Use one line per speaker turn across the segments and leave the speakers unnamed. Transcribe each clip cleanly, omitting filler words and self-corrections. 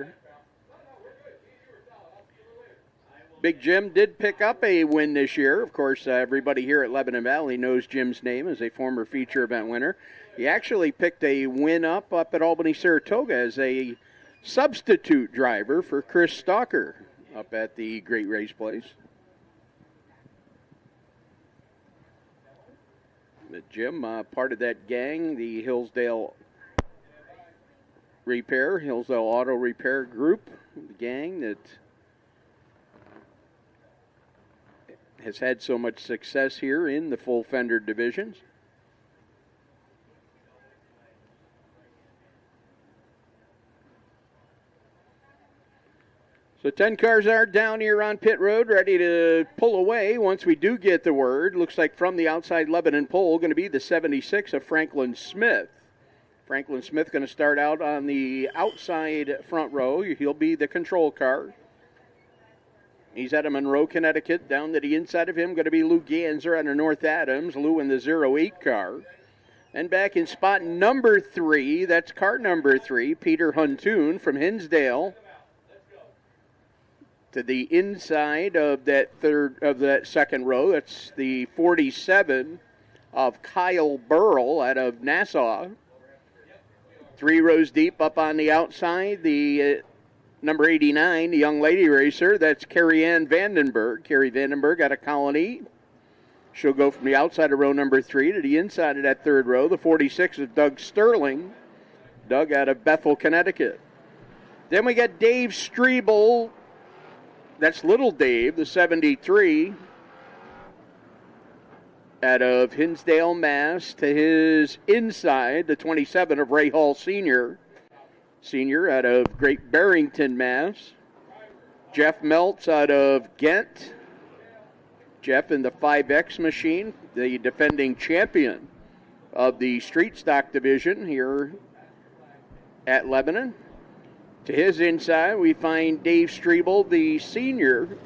here. Big Jim did pick up a win this year. Of course, everybody here at Lebanon Valley knows Jim's name as a former feature event winner. He actually picked a win up at Albany Saratoga as a substitute driver for Chris Stalker up at the Great Race Place. But Jim, part of that gang, the Hillsdale Auto Repair Group, the gang that has had so much success here in the full fender divisions. So 10 cars are down here on pit road, ready to pull away once we do get the word. Looks like from the outside Lebanon pole, going to be the 76 of Franklin Smith. Franklin Smith going to start out on the outside front row. He'll be the control car. He's out of Monroe, Connecticut. Down to the inside of him, going to be Lou Ganser out of North Adams. Lou in the 08 car. And back in spot number 3, that's car number 3, Peter Huntoon from Hinsdale. To the inside of that second row, that's the 47 of Kyle Burrell out of Nassau. 3 rows deep up on the outside, the number 89, the young lady racer, that's Carrie Ann Vandenberg. Carrie Vandenberg out of Colony. She'll go from the outside of row number 3 to the inside of that third row. The 46 is Doug Sterling. Doug out of Bethel, Connecticut. Then we got Dave Strebel. That's Little Dave, the 73. Out of Hinsdale, Mass. To his inside, the 27 of Ray Hall Sr. Senior out of Great Barrington, Mass. Jeff Meltz out of Ghent. Jeff in the 5X machine, the defending champion of the street stock division here at Lebanon. To his inside, we find Dave Strebel, the senior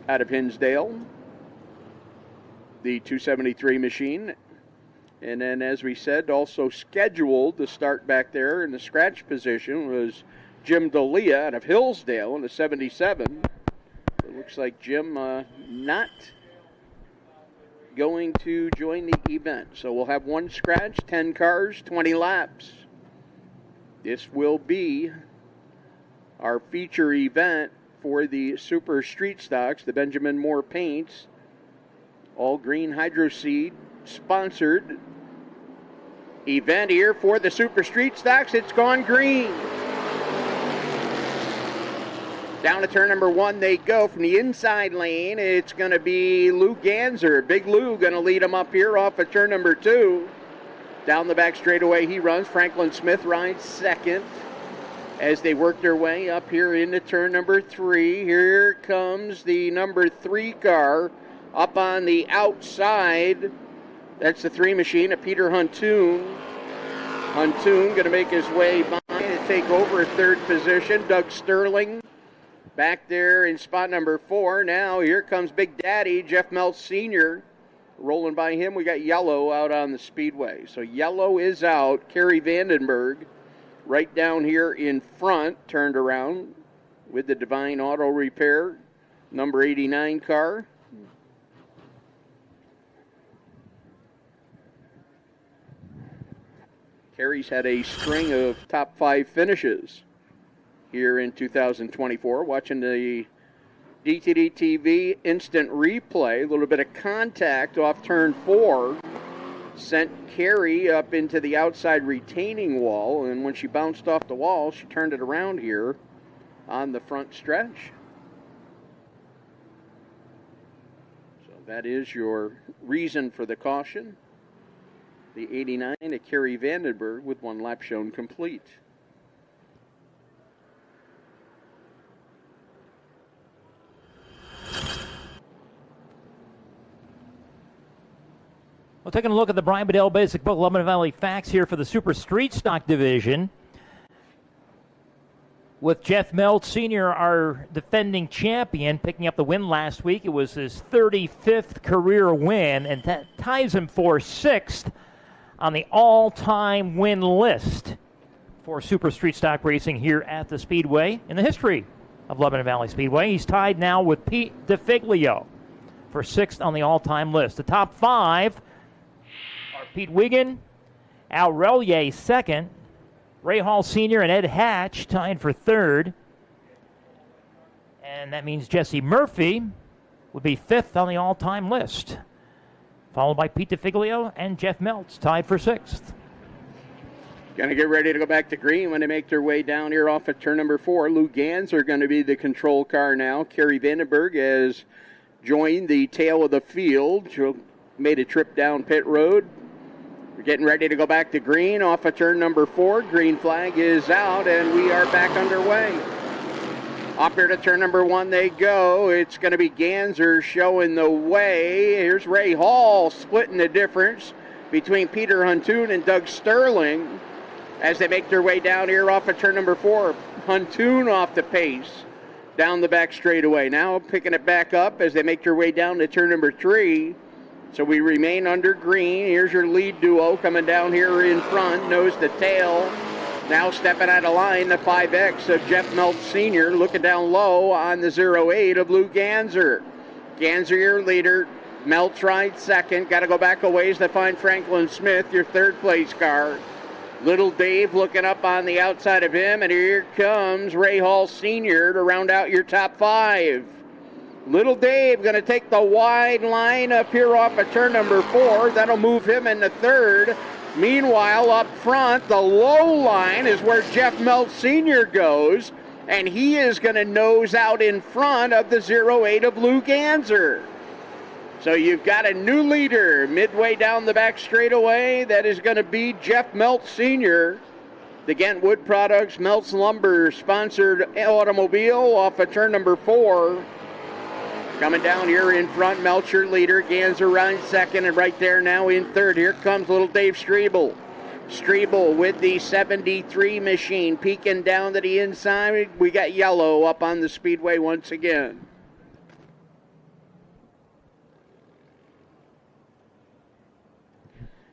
out of Hinsdale, the 273 machine. And then, as we said, also scheduled to start back there in the scratch position was Jim D'Elia out of Hillsdale in the 77. It looks like Jim not going to join the event. So we'll have one scratch, 10 cars, 20 laps. This will be our feature event for the Super Street Stocks, the Benjamin Moore Paints, all green hydro seed sponsored event here for the Super Street Stocks. It's gone green. Down to turn number 1 they go from the inside lane. It's going to be Lou Ganser. Big Lou going to lead him up here off of turn number 2. Down the back straightaway he runs. Franklin Smith rides second as they work their way up here into turn number 3. Here comes the number 3 car up on the outside. That's the 3 machine of Peter Huntoon. Huntoon going to make his way by to take over third position. Doug Sterling back there in spot number 4. Now here comes Big Daddy, Jeff Meltz Sr. Rolling by him, we got Yellow out on the speedway. So Yellow is out. Carrie Vandenberg right down here in front, turned around with the Divine Auto Repair, number 89 car. Carrie's had a string of top 5 finishes here in 2024. Watching the DTD TV instant replay, a little bit of contact off turn 4 sent Carrie up into the outside retaining wall, and when she bounced off the wall, she turned it around here on the front stretch. So that is your reason for the caution. The 89 to Carrie Vandenberg with 1 lap shown complete.
Well, taking a look at the Brian Bedell Basic Book Lebanon Valley Facts here for the Super Street Stock Division. With Jeff Meltz Sr., our defending champion, picking up the win last week. It was his 35th career win, and that ties him for 6th on the all-time win list for Super Street Stock Racing here at the Speedway in the history of Lebanon Valley Speedway. He's tied now with Pete DeFiglio for 6th on the all-time list. The top 5 are Pete Wiggin, Al Rellier 2nd, Ray Hall Sr. and Ed Hatch tied for 3rd. And that means Jesse Murphy would be 5th on the all-time list, followed by Pete DeFiglio and Jeff Meltz tied for 6th.
Going to get ready to go back to green when they make their way down here off of turn number 4. Lou Gans are going to be the control car now. Kerry Vandenberg has joined the tail of the field. She made a trip down pit road. We're getting ready to go back to green off of turn number 4. Green flag is out, and we are back underway. Up here to turn number 1 they go. It's going to be Ganser showing the way. Here's Ray Hall splitting the difference between Peter Huntoon and Doug Sterling as they make their way down here off of turn number 4. Huntoon off the pace down the back straightaway. Now picking it back up as they make their way down to turn number 3. So we remain under green. Here's your lead duo coming down here in front, nose to tail. Now stepping out of line, the 5X of Jeff Meltz Sr. looking down low on the 08 of Lou Ganser. Ganser, your leader. Meltz rides second. Got to go back a ways to find Franklin Smith, your third place car. Little Dave looking up on the outside of him, and here comes Ray Hall Sr. to round out your top 5. Little Dave going to take the wide line up here off of turn number 4. That'll move him into third. Meanwhile, up front, the low line is where Jeff Meltz Sr. goes, and he is going to nose out in front of the 08 of Lou Ganser. So you've got a new leader midway down the back straightaway. That is going to be Jeff Meltz Sr. The Ghent Wood Products Meltz Lumber sponsored automobile off of turn number 4. Coming down here in front, Meltzer leader, Ganser rides second, and right there now in third. Here comes little Dave Strebel. Strebel with the 73 machine, peeking down to the inside. We got yellow up on the speedway once again.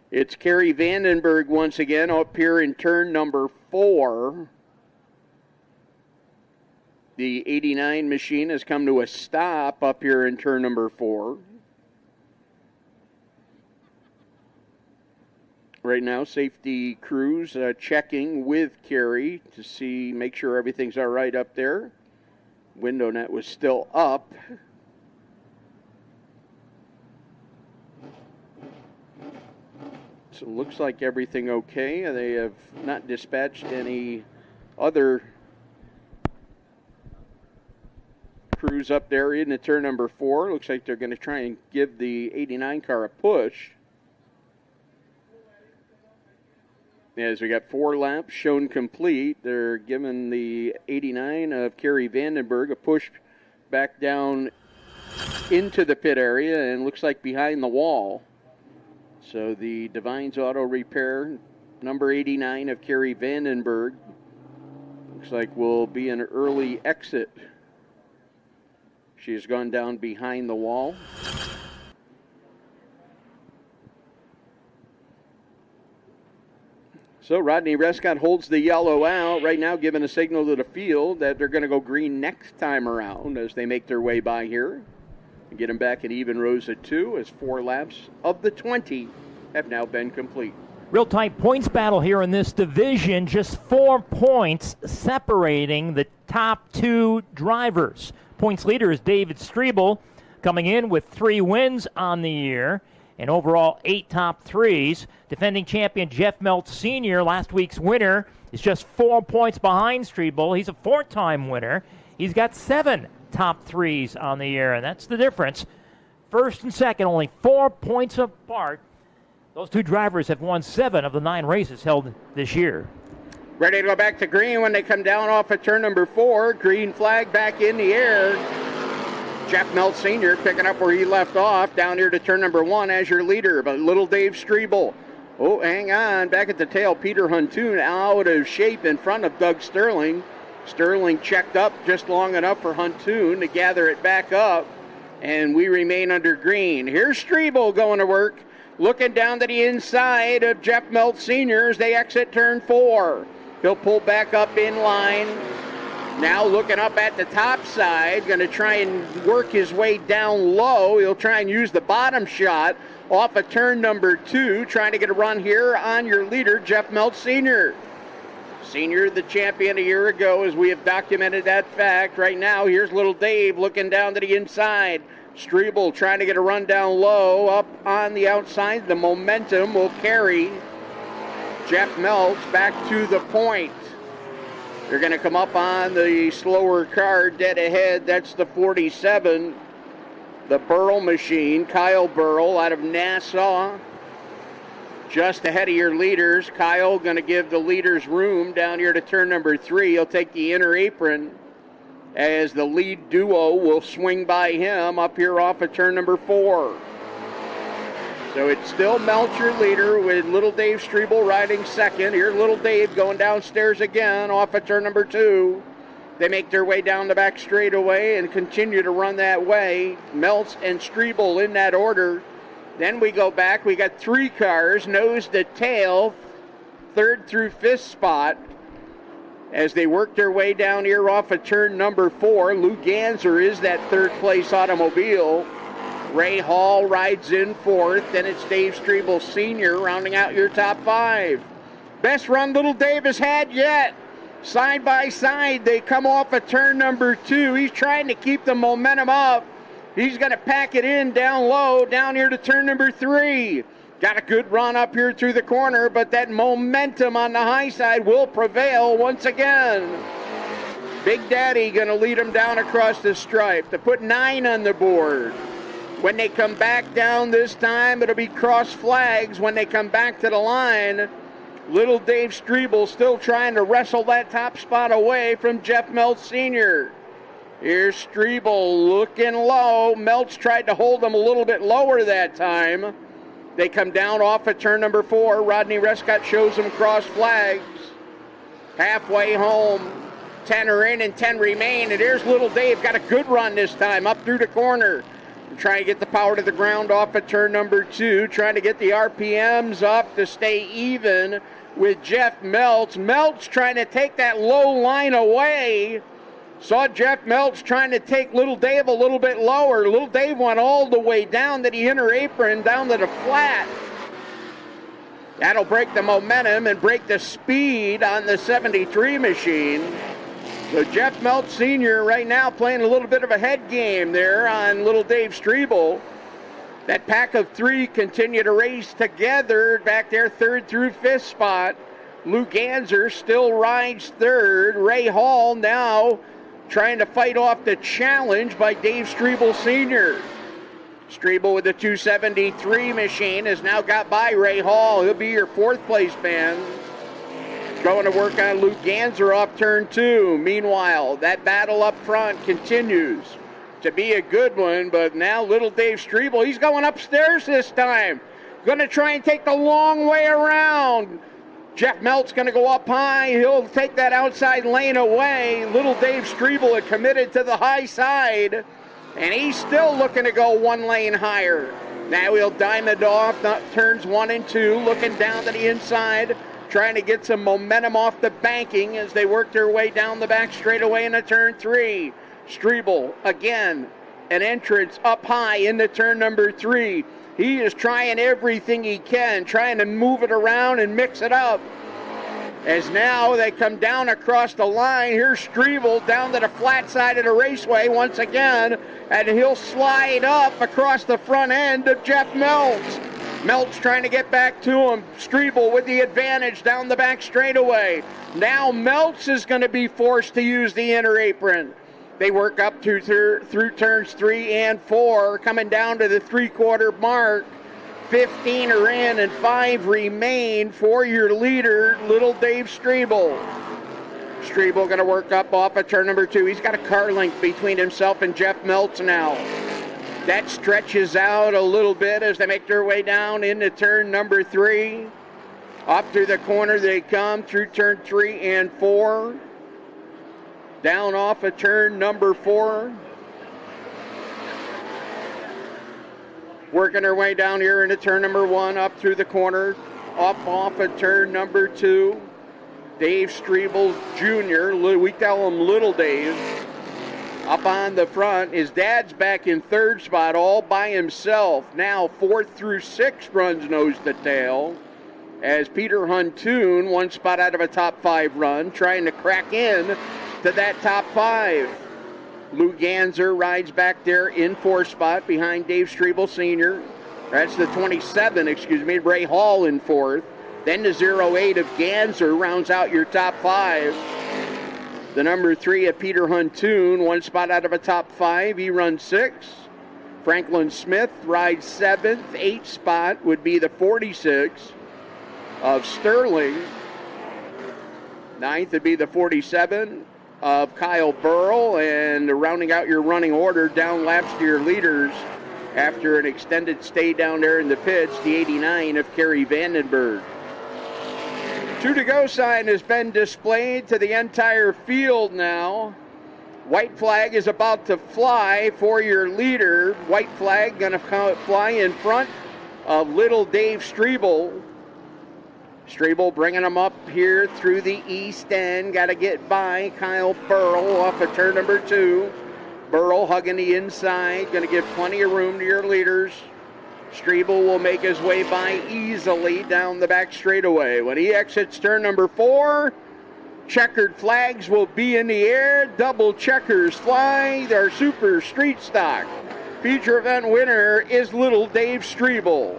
It's Kerry Vandenberg once again up here in turn number 4. The 89 machine has come to a stop up here in turn number 4. Right now, safety crews checking with Kerry to make sure everything's all right up there. Window net was still up. So it looks like everything okay. They have not dispatched any other crews up there into turn number 4. Looks like they're going to try and give the 89 car a push. As we got 4 laps shown complete, they're giving the 89 of Kerry Vandenberg a push back down into the pit area and looks like behind the wall. So the Divines Auto Repair, number 89 of Kerry Vandenberg, looks like will be an early exit. She has gone down behind the wall. So Rodney Rescott holds the yellow out right now, giving a signal to the field that they're going to go green next time around as they make their way by here. And get them back at even rows of 2 as 4 laps of the 20 have now been complete.
Real tight points battle here in this division. Just 4 points separating the top 2 drivers. Points leader is David Strebel, coming in with 3 wins on the year and overall 8 top 3s. Defending champion Jeff Meltz Sr., last week's winner, is just 4 points behind Strebel. He's a 4-time winner. He's got 7 top 3s on the year, and that's the difference. First and second, only 4 points apart. Those 2 drivers have won 7 of the 9 races held this year.
Ready to go back to green when they come down off of turn number 4. Green flag back in the air. Jeff Meltz Sr. picking up where he left off down here to turn number 1 as your leader. But little Dave Strebel. Oh, hang on. Back at the tail, Peter Huntoon out of shape in front of Doug Sterling. Sterling checked up just long enough for Huntoon to gather it back up. And we remain under green. Here's Strebel going to work. Looking down to the inside of Jeff Meltz Sr. as they exit turn 4. He'll pull back up in line. Now looking up at the top side, going to try and work his way down low. He'll try and use the bottom shot off of turn number 2, trying to get a run here on your leader, Jeff Meltz Sr. Senior, the champion a year ago, as we have documented that fact. Right now, here's little Dave looking down to the inside. Strebel trying to get a run down low, up on the outside. The momentum will carry Jeff Meltz back to the point. They're going to come up on the slower car dead ahead. That's the 47, the Burrell machine, Kyle Burrell out of Nassau. Just ahead of your leaders. Kyle going to give the leaders room down here to turn number 3. He'll take the inner apron as the lead duo will swing by him up here off of turn number 4. So it's still Meltz, your leader, with little Dave Strebel riding second. Here's little Dave going downstairs again off of turn number 2. They make their way down the back straightaway and continue to run that way. Meltz and Strebel in that order. Then we go back. We got 3 cars, nose to tail, 3rd through 5th spot. As they work their way down here off of turn number 4, Lou Ganser is that 3rd place automobile. Ray Hall rides in 4th. Then it's Dave Strebel Sr. rounding out your top 5. Best run little Dave has had yet. Side by side, they come off of turn number 2. He's trying to keep the momentum up. He's going to pack it in down low, down here to turn number 3. Got a good run up here through the corner, but that momentum on the high side will prevail once again. Big Daddy going to lead him down across the stripe to put 9 on the board. When they come back down this time, it'll be cross flags when they come back to the line. Little Dave Strebel still trying to wrestle that top spot away from Jeff Meltz Sr. Here's Strebel looking low. Meltz tried to hold him a little bit lower that time. They come down off of turn number 4. Rodney Rescott shows them cross flags. Halfway home. 10 are in and 10 remain. And here's little Dave. Got a good run this time up through the corner. Trying to get the power to the ground off of turn number 2. Trying to get the RPMs up to stay even with Jeff Meltz. Meltz trying to take that low line away. Saw Jeff Meltz trying to take little Dave a little bit lower. Little Dave went all the way down to the inner apron, down to the flat. That'll break the momentum and break the speed on the 73 machine. So Jeff Meltz Sr. right now playing a little bit of a head game there on little Dave Strebel. That pack of 3 continue to race together back there, 3rd through 5th spot. Lou Ganser still rides 3rd. Ray Hall now trying to fight off the challenge by Dave Strebel Sr. Strebel with the 273 machine has now got by Ray Hall. He'll be your 4th place man. Going to work on Lou Ganser off turn 2. Meanwhile, that battle up front continues to be a good one, but now little Dave Strebel, he's going upstairs this time. Going to try and take the long way around. Jeff Meltz going to go up high. He'll take that outside lane away. Little Dave Strebel had committed to the high side, and he's still looking to go 1 lane higher. Now he'll diamond off turns 1 and 2, looking down to the inside, trying to get some momentum off the banking as they work their way down the back straightaway into turn 3. Strebel, again, an entrance up high into turn number 3. He is trying everything he can, trying to move it around and mix it up. As now they come down across the line. Here's Strebel down to the flat side of the raceway once again, and he'll slide up across the front end of Jeff Meltz. Meltz trying to get back to him. Strebel with the advantage down the back straightaway. Now Meltz is going to be forced to use the inner apron. They work up through turns 3 and 4, coming down to the 3/4 mark. 15 are in and 5 remain for your leader, little Dave Strebel. Strebel going to work up off of turn number 2. He's got a car length between himself and Jeff Meltz now. That stretches out a little bit as they make their way down into turn number 3. Up through the corner they come through turn 3 and 4. Down off of turn number 4. Working their way down here into turn number 1, up through the corner, up off of turn number 2. Dave Strebel Jr., we call him Little Dave, up on the front. His dad's back in third spot all by himself. Now 4th through 6th runs nose to tail, as Peter Huntoon, 1 spot out of a top 5 run, trying to crack in to that top 5. Lou Ganser rides back there in 4th spot behind Dave Strebel Sr. That's the 27, Ray Hall in 4th. Then the 08 of Ganser rounds out your top 5. The number 3 of Peter Huntoon, 1 spot out of a top 5. He runs 6th. Franklin Smith rides 7th. 8th spot would be the 46 of Sterling. 9th would be the 47 of Kyle Burrell. And rounding out your running order, down laps to your leaders after an extended stay down there in the pits, the 89 of Kerry Vandenberg. 2 to go sign has been displayed to the entire field now. White flag is about to fly for your leader. White flag going to fly in front of Little Dave Strebel. Strebel bringing him up here through the east end. Got to get by Kyle Burrell off of turn number 2. Burrell hugging the inside. Going to give plenty of room to your leaders. Strebel will make his way by easily down the back straightaway. When he exits turn number 4, checkered flags will be in the air. Double checkers fly. Our Super Street Stock feature event winner is Little Dave Strebel.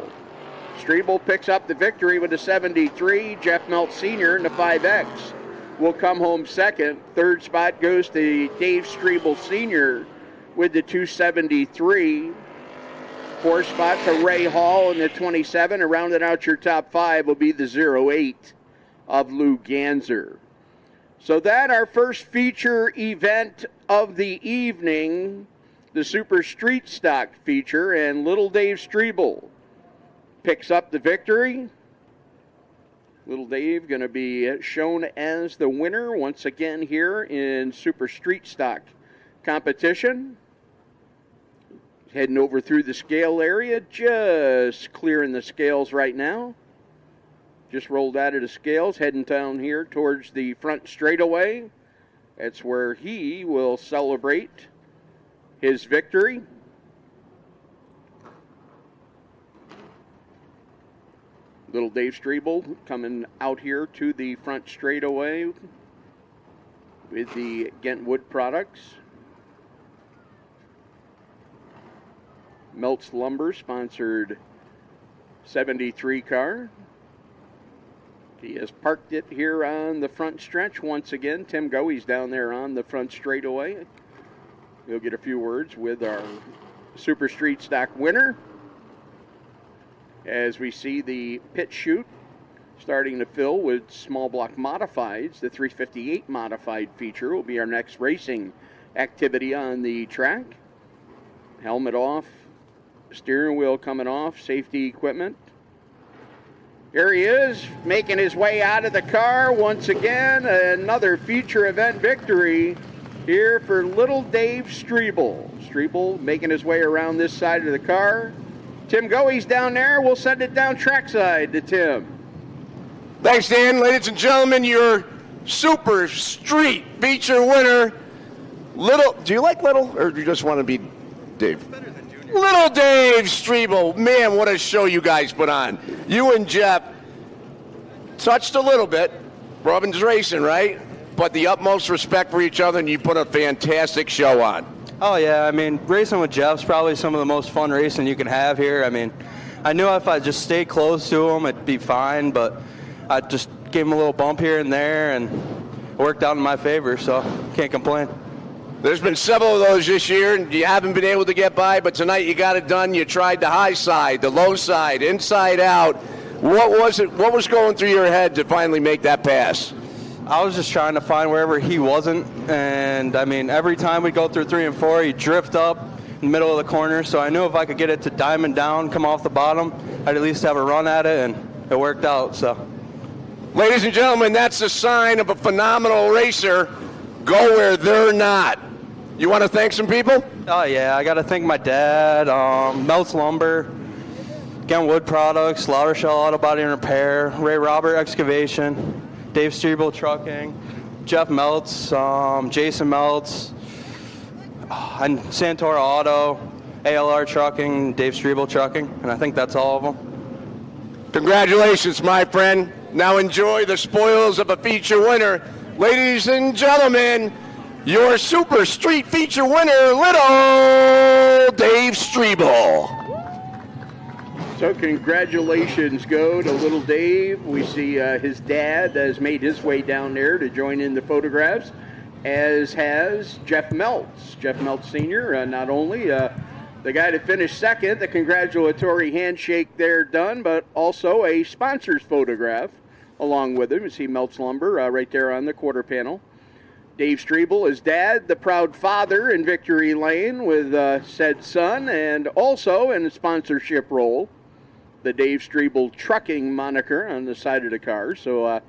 Strebel picks up the victory with a 73. Jeff Meltz Sr. in the 5X will come home second. Third spot goes to Dave Strebel Sr. with the 273. 4th spot to Ray Hall in the 27. And rounding out your top 5 will be the 08 of Lou Ganser. So that our first feature event of the evening, the Super Street Stock feature, and Little Dave Strebel picks up the victory. Little Dave going to be shown as the winner once again here in Super Street Stock competition. Heading over through the scale area, just clearing the scales right now. Just rolled out of the scales, heading down here towards the front straightaway. That's where he will celebrate his victory. Little Dave Strebel coming out here to the front straightaway with the Ghent Wood products. Meltz Lumber sponsored 73 car. He has parked it here on the front stretch once again. Tim Goey's down there on the front straightaway. We'll get a few words with our Super Street Stock winner as we see the pit chute starting to fill with small block modifieds. The 358 modified feature will be our next racing activity on the track. Helmet off, steering wheel coming off, safety equipment. Here he is, making his way out of the car once again. Another feature event victory here for Little Dave Strebel. Strebel making his way around this side of the car. Tim Goey's down there. We'll send it down trackside to Tim.
Thanks, Dan. Ladies and gentlemen, your Super Street feature winner, Little. Do you like Little, or do you just want to be Dave? Little Dave Strebel. Man, what a show you guys put on. You and Jeff touched a little bit. Robin's racing, right? But the utmost respect for each other, and you put a fantastic show on.
Oh, yeah. I mean, racing with Jeff's probably some of the most fun racing you can have here. I mean, I knew if I just stayed close to him, it'd be fine, but I just gave him a little bump here and there, and it worked out in my favor, so can't complain.
There's been several of those this year, and you haven't been able to get by, but tonight you got it done. You tried the high side, the low side, inside out. What was it? What was going through your head to finally make that pass?
I was just trying to find wherever he wasn't, and, I mean, every time we go through 3 and 4, he'd drift up in the middle of the corner, so I knew if I could get it to diamond down, come off the bottom, I'd at least have a run at it, and it worked out, so.
Ladies and gentlemen, that's a sign of a phenomenal racer. Go where they're not. You want to thank some people?
Oh, yeah, I got to thank my dad, Meltz Lumber, Ghent Wood Products, La Rochelle Auto Body and Repair, Ray Robert Excavation, Dave Strebel Trucking, Jeff Meltz, Jason Meltz, and Santora Auto, ALR Trucking, Dave Strebel Trucking, and I think that's all of them.
Congratulations, my friend. Now enjoy the spoils of a feature winner. Ladies and gentlemen, your Super Street feature winner, little Dave Strebel.
So congratulations go to little Dave. We see his dad has made his way down there to join in the photographs, as has Jeff Meltz. Jeff Meltz Sr., not only the guy that finished second, the congratulatory handshake there done, but also a sponsor's photograph along with him. You see Meltz Lumber right there on the quarter panel. Dave Strebel, his dad, the proud father in Victory Lane with said son, and also in a sponsorship role, the Dave Strebel Trucking moniker on the side of the car. So